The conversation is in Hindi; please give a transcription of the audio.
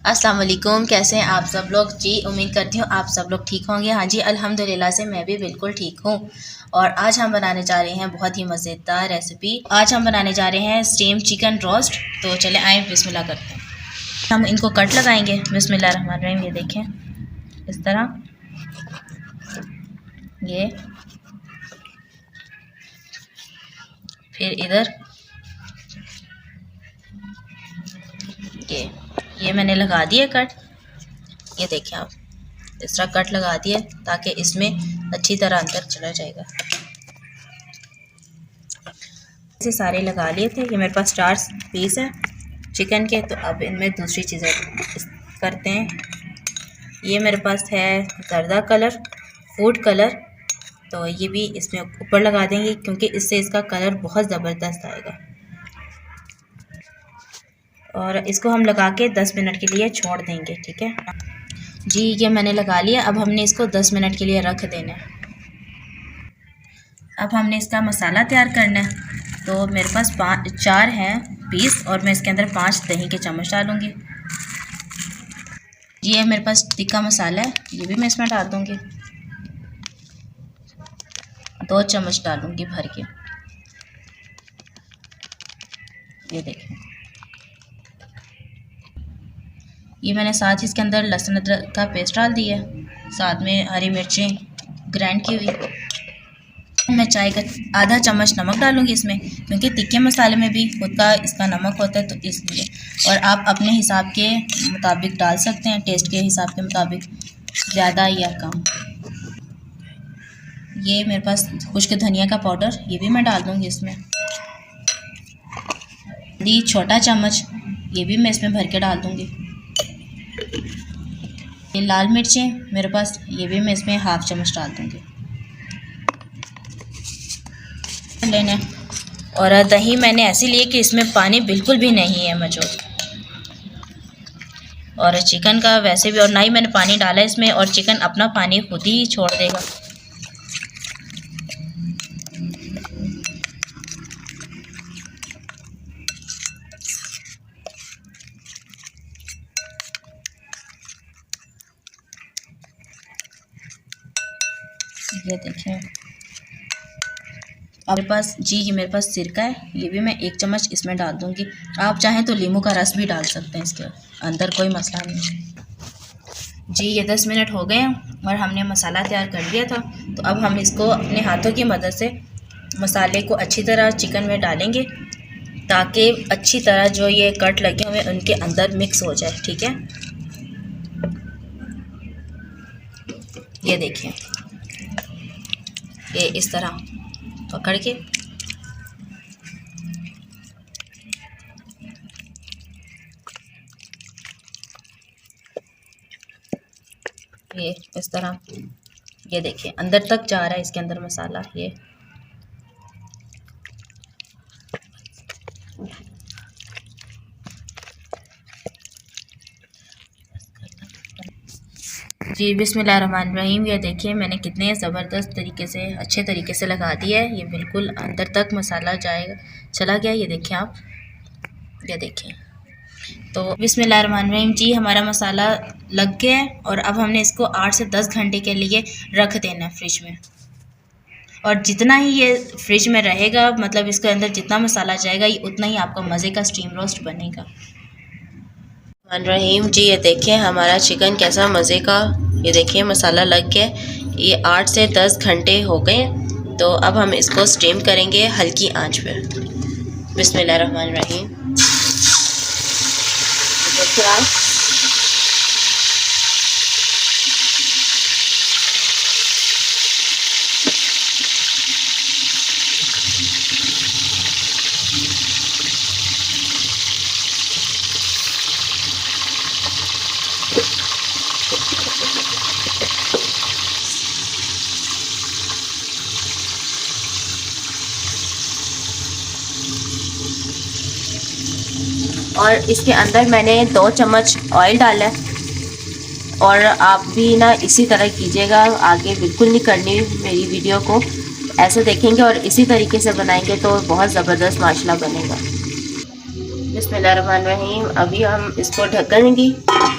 अस्सलाम वालेकुम। कैसे हैं आप सब लोग? जी उम्मीद करती हूँ आप सब लोग ठीक होंगे। हाँ जी अल्हम्दुलिल्लाह से मैं भी बिल्कुल ठीक हूँ। और आज हम बनाने जा रहे हैं बहुत ही मज़ेदार रेसिपी। आज हम बनाने जा रहे हैं स्टीम चिकन रोस्ट। तो चले आए बिस्मिल्लाह करते हैं। हम इनको कट लगाएंगे। बिस्मिल्लाह रहमान रहीम। ये देखें इस तरह, ये फिर इधर ये मैंने लगा दिया कट। ये देखें आप इस तरह कट लगा दिया ताकि इसमें अच्छी तरह अंदर चला जाएगा। ऐसे सारे लगा लिए थे। ये मेरे पास 4 पीस है चिकन के। तो अब इनमें दूसरी चीज़ें करते हैं। ये मेरे पास है जर्दा कलर, फूड कलर। तो ये भी इसमें ऊपर लगा देंगे क्योंकि इससे इसका कलर बहुत ज़बरदस्त आएगा। और इसको हम लगा के 10 मिनट के लिए छोड़ देंगे। ठीक है जी, ये मैंने लगा लिया। अब हमने इसको 10 मिनट के लिए रख देना है। अब हमने इसका मसाला तैयार करना है। तो मेरे पास 4 हैं पीस और मैं इसके अंदर 5 दही के चम्मच डालूँगी। ये मेरे पास टिक्का मसाला है, ये भी मैं इसमें डाल दूँगी। 2 चम्मच डालूँगी भर के। ये देखें, ये मैंने साथ ही इसके अंदर लहसुन अदरक का पेस्ट डाल दिया, साथ में हरी मिर्चें ग्राइंड की हुई। मैं चाय का आधा चम्मच नमक डालूंगी इसमें क्योंकि तिक्के मसाले में भी खुद का इसका नमक होता है, तो इसलिए। और आप अपने हिसाब के मुताबिक डाल सकते हैं, टेस्ट के हिसाब के मुताबिक, ज़्यादा या कम। ये मेरे पास खुश्क धनिया का पाउडर, ये भी मैं डाल दूँगी इसमें। ये छोटा चम्मच, ये भी मैं इसमें भर के डाल दूँगी। ये लाल मिर्चें मेरे पास, ये भी मैं इसमें हाफ चम्मच डाल दूँगी लेना। और दही मैंने ऐसे लिए कि इसमें पानी बिल्कुल भी नहीं है मौजूद। और चिकन का वैसे भी, और ना ही मैंने पानी डाला है इसमें, और चिकन अपना पानी खुद ही छोड़ देगा। ये देखें अब मेरे पास जी, ये मेरे पास सिरका है, ये भी मैं 1 चम्मच इसमें डाल दूँगी। आप चाहें तो नींबू का रस भी डाल सकते हैं इसके अंदर, कोई मसला नहीं। जी ये 10 मिनट हो गए हैं और हमने मसाला तैयार कर लिया था। तो अब हम इसको अपने हाथों की मदद से मसाले को अच्छी तरह चिकन में डालेंगे ताकि अच्छी तरह जो ये कट लगे हुए उनके अंदर मिक्स हो जाए। ठीक है, ये देखिए, ये इस तरह पकड़ के ये इस तरह, ये देखिए अंदर तक जा रहा है इसके अंदर मसाला। ये जी बिस्मिल्लाहिर्रहमानिर्रहीम। ये देखिए मैंने कितने ज़बरदस्त तरीके से, अच्छे तरीके से लगा दिया है। ये बिल्कुल अंदर तक मसाला जाएगा, चला गया। ये देखिए आप, ये देखिए। तो बिस्मिल्लाहिर्रहमानिर्रहीम जी, हमारा मसाला लग गया है और अब हमने इसको 8 से 10 घंटे के लिए रख देना है फ्रिज में। और जितना ही ये फ्रिज में रहेगा, मतलब इसके अंदर जितना मसाला जाएगा, ये उतना ही आपका मज़े का स्टीम रोस्ट बनेगा। रहीम जी, ये देखिए हमारा चिकन कैसा मज़े का, ये देखिए मसाला लग गया। ये 8 से 10 घंटे हो गए। तो अब हम इसको स्टीम करेंगे हल्की आंच पर। बिस्मिल्लाहिर्रहमानिर्रहीम। देखिए आप, और इसके अंदर मैंने 2 चम्मच ऑयल डाला है। और आप भी ना इसी तरह कीजिएगा, आगे बिल्कुल नहीं करनी मेरी वीडियो को, ऐसे देखेंगे और इसी तरीके से बनाएंगे तो बहुत ज़बरदस्त माशाल्लाह बनेगा। बिस्मिल्लाहिर्रहमानिर्रहीम। अभी हम इसको ढक देंगे